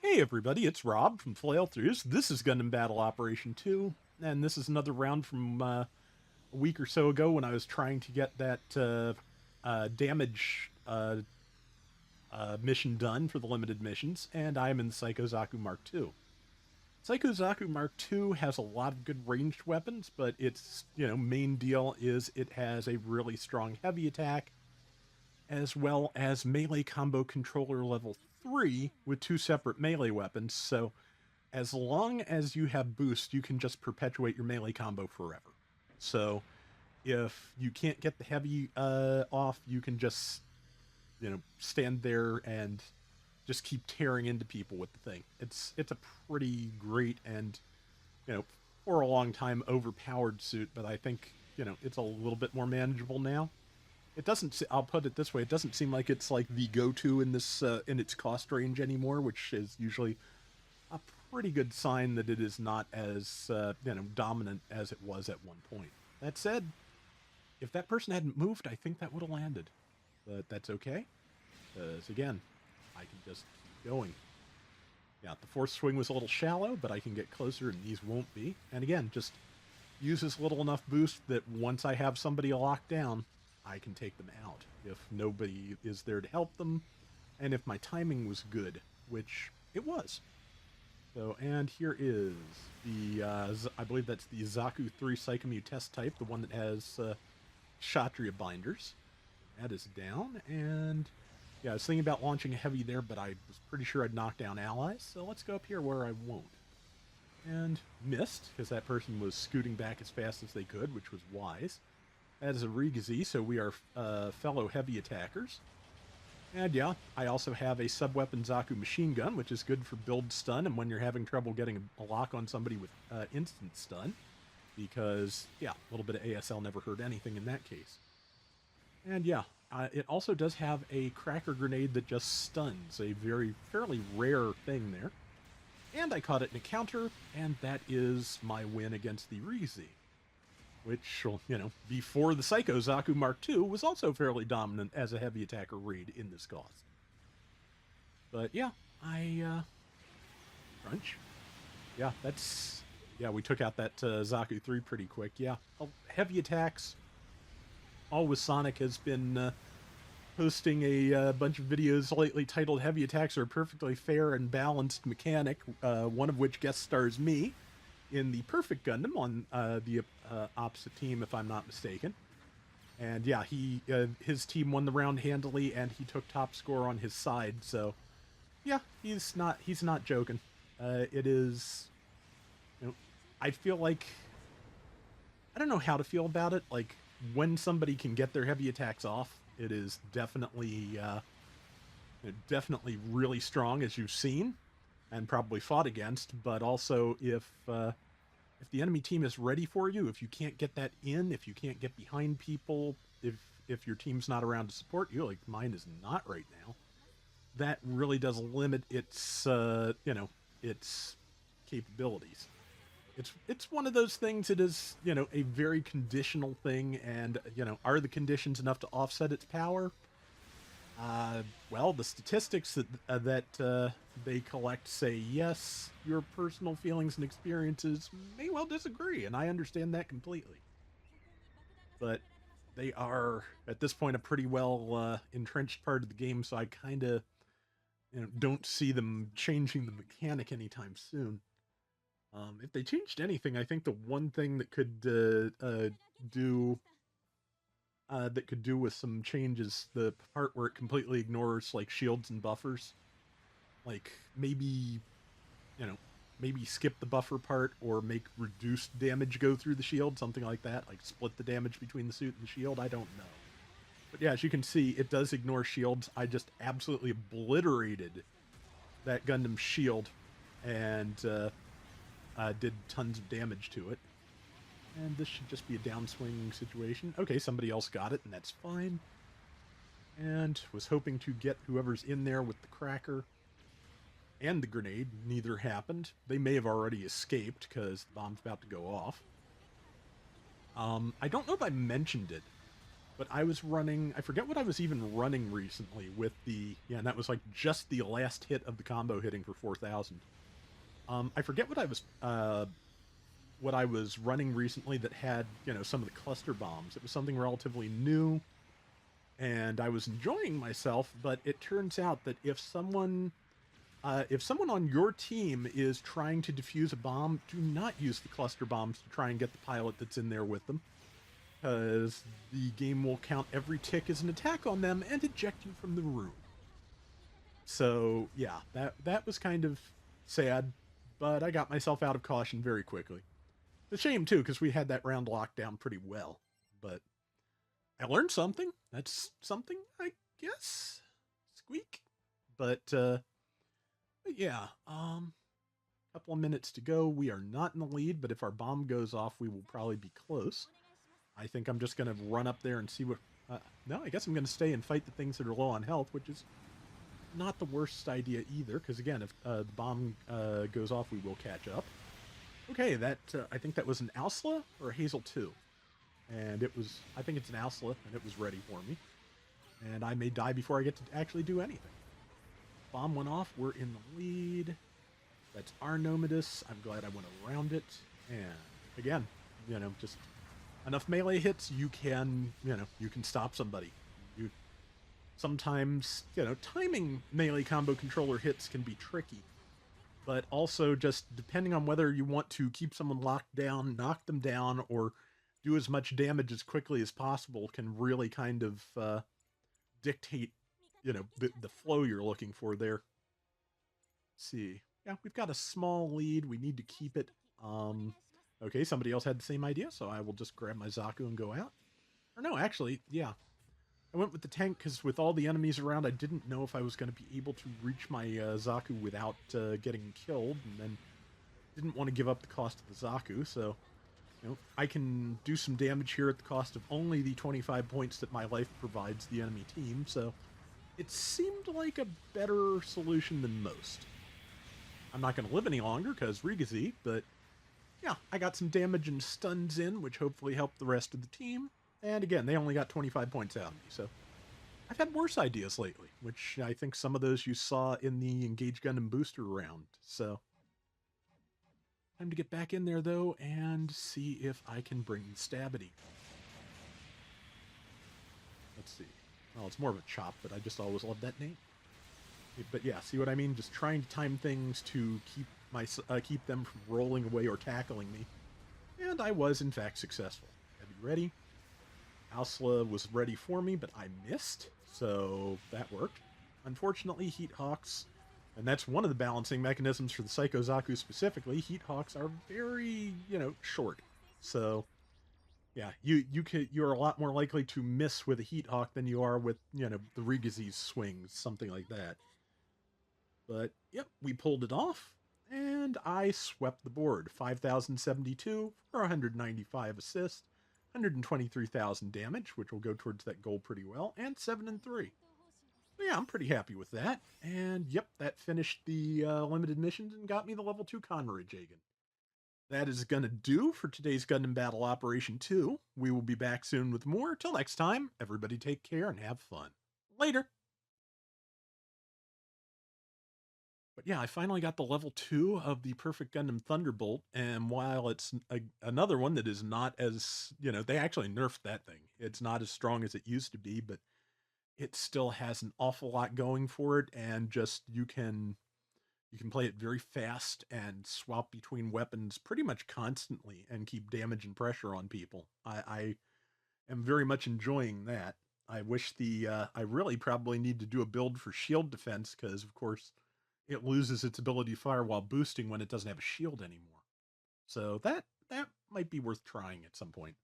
Hey everybody, it's Rob from Flailthroughs. This is Gundam Battle Operation 2, and this is another round from a week or so ago when I was trying to get that damage mission done for the limited missions, and I'm in Psycho Zaku Mark II. Psycho Zaku Mark II has a lot of good ranged weapons, but its main deal is it has a really strong heavy attack, as well as melee combo controller level 3 with two separate melee weapons, so as long as you have boost, you can just perpetuate your melee combo forever. So if you can't get the heavy off, you can just stand there and just keep tearing into people with the thing. It's a pretty great and for a long time overpowered suit, but I think it's a little bit more manageable now. It doesn't. I'll put it this way: it doesn't seem like it's like the go-to in this in its cost range anymore, which is usually a pretty good sign that it is not as dominant as it was at one point. That said, if that person hadn't moved, I think that would have landed, but that's okay, because again, I can just keep going. Yeah, the force swing was a little shallow, but I can get closer, and these won't be. And again, just uses little enough boost that once I have somebody locked down, I can take them out if nobody is there to help them, and if my timing was good, which it was. So, and here is the, I believe that's the Zaku 3 Psychomu test type, the one that has Kshatriya binders. That is down, and yeah, I was thinking about launching a heavy there, but I was pretty sure I'd knock down allies, so let's go up here where I won't. And missed, because that person was scooting back as fast as they could, which was wise. That is a Rigazi, so we are fellow heavy attackers. And yeah, I also have a sub-weapon Zaku machine gun, which is good for build stun and when you're having trouble getting a lock on somebody with instant stun. Because, yeah, a little bit of ASL never hurt anything in that case. And yeah, it also does have a cracker grenade that just stuns, a fairly rare thing there. And I caught it in a counter, and that is my win against the Rizi. Which, before the Psycho Zaku Mark II was also fairly dominant as a heavy attacker raid in this cost. But yeah, crunch. Yeah, we took out that Zaku 3 pretty quick. Yeah, heavy attacks. Always Sonic has been posting a bunch of videos lately titled Heavy Attacks Are a Perfectly Fair and Balanced Mechanic, one of which guest stars me in the Perfect Gundam on the opposite team, if I'm not mistaken. And yeah, his team won the round handily, and he took top score on his side. So yeah, he's not joking. It is, I feel like I don't know how to feel about it. Like when somebody can get their heavy attacks off, it is definitely really strong, as you've seen and probably fought against. But also, if the enemy team is ready for you, if you can't get that in, if you can't get behind people, if your team's not around to support you, like mine is not right now, that really does limit its capabilities. It's one of those things. It is a very conditional thing, and are the conditions enough to offset its power? Well, the statistics that they collect say yes. Your personal feelings and experiences may well disagree, and I understand that completely. But they are, at this point, a pretty well entrenched part of the game, so I kind of don't see them changing the mechanic anytime soon. If they changed anything, I think the one thing that could do with some changes, the part where it completely ignores like shields and buffers. Like you know, maybe skip the buffer part or make reduced damage go through the shield, something like that. Like split the damage between the suit and the shield. I don't know. But yeah, as you can see, it does ignore shields. I just absolutely obliterated that Gundam shield and did tons of damage to it. And this should just be a downswing situation. Okay, somebody else got it, and that's fine. And was hoping to get whoever's in there with the cracker and the grenade. Neither happened. They may have already escaped, because the bomb's about to go off. I don't know if I mentioned it, but I was running, I forget what I was even running recently with the, yeah, and that was like just the last hit of the combo hitting for 4,000. I forget what I was running recently that had, some of the cluster bombs. It was something relatively new, and I was enjoying myself, but it turns out that if someone on your team is trying to defuse a bomb, do not use the cluster bombs to try and get the pilot that's in there with them, because the game will count every tick as an attack on them and eject you from the room. So yeah, that was kind of sad, but I got myself out of caution very quickly. It's a shame too, because we had that round locked down pretty well. But I learned something. That's something, I guess. Squeak. But yeah, couple of minutes to go. We are not in the lead, but if our bomb goes off, we will probably be close. I think I'm just going to run up there and see what... no, I guess I'm going to stay and fight the things that are low on health, which is not the worst idea either, because again, if the bomb goes off, we will catch up. Okay, that I think that was an Ausla or Hazel 2. And it was... I think it's an Ausla, and it was ready for me. And I may die before I get to actually do anything. Bomb went off. We're in the lead. That's our Nomadus. I'm glad I went around it. And again, just enough melee hits, you can stop somebody. You sometimes, timing melee combo controller hits can be tricky. But also just depending on whether you want to keep someone locked down, knock them down, or do as much damage as quickly as possible can really kind of dictate, the flow you're looking for there. Let's see. Yeah, we've got a small lead. We need to keep it. Okay, somebody else had the same idea, so I will just grab my Zaku and go out. Or no, actually, yeah. I went with the tank because with all the enemies around, I didn't know if I was going to be able to reach my Zaku without getting killed, and then didn't want to give up the cost of the Zaku, so, I can do some damage here at the cost of only the 25 points that my life provides the enemy team, so it seemed like a better solution than most. I'm not going to live any longer because Rigazi, but yeah, I got some damage and stuns in, which hopefully helped the rest of the team. And again, they only got 25 points out of me, so I've had worse ideas lately, which I think some of those you saw in the Engage Gundam booster round. So time to get back in there, though, and see if I can bring Stabity. Let's see. Well, it's more of a chop, but I just always loved that name. But yeah, see what I mean? Just trying to time things to keep them from rolling away or tackling me. And I was, in fact, successful. Heavy ready. Ausla was ready for me, but I missed, so that worked. Unfortunately, Heat Hawks, and that's one of the balancing mechanisms for the Psycho Zaku specifically, Heat Hawks are very, short. So, yeah, you're a lot more likely to miss with a Heat Hawk than you are with, the Rigazi's swings, something like that. But, yep, we pulled it off, and I swept the board. 5,072 for 195 assists, 123,000 damage, which will go towards that goal pretty well, and 7 and 3. So yeah, I'm pretty happy with that. And, yep, that finished the limited missions and got me the level 2 Conroy Jagan. That is going to do for today's Gundam Battle Operation 2. We will be back soon with more. Till next time, everybody take care and have fun. Later! But yeah, I finally got the level 2 of the Perfect Gundam Thunderbolt, and while it's another one that is not as, they actually nerfed that thing. It's not as strong as it used to be, but it still has an awful lot going for it, and just you can play it very fast and swap between weapons pretty much constantly and keep damage and pressure on people. I am very much enjoying that. I wish I really probably need to do a build for shield defense, because, of course, it loses its ability to fire while boosting when it doesn't have a shield anymore. So that might be worth trying at some point.